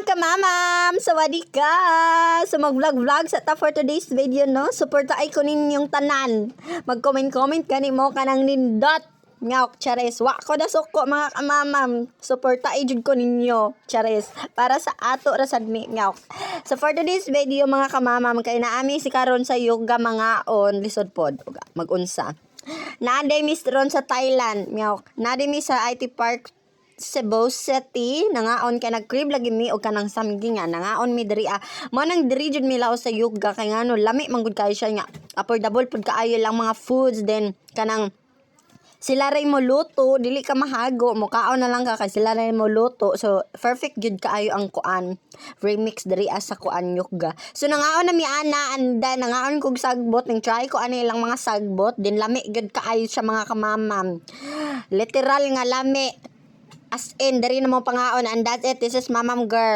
kamamam! Sawadika! So mag-vlog sa ta for today's video, no? Suporta ay ko ninyong tanan. Mag-comment-comment gani mo ka ng nindot. Ngawk, chares. Wa ko na suko, mga kamamam. Suporta ay jud ko ninyo, chares. Para sa ato rasad mi, ngawk. So for today's video, mga kamamam, kay naami si karon sa yoga mga on lisod pod. Mag-unsa. Naday ron sa Thailand, ngawk. Naday mi sa IT Park Cebu City, nangaon kay nag-crib lagi mi og kanang samgi nga nangaon mi diri mo nang diri jud mi lao sa yoga kay ngano lami man gud kayo siya nga affordable pud kaayo lang mga foods, then kanang sila ray mo luto, dili ka mahago, mukaon na lang ka kay sila ray mo luto, so perfect jud kaayo ang kuan remix diri sa kuan yoga. So nangaon na mi ana, anda nangaon kog sagbot, ning try ko ani lang mga sagbot, din lami jud kaayo sa mga kamamam, literal nga lami. As in, dari na mo pangaon, and that's it. This is Mamam Girl.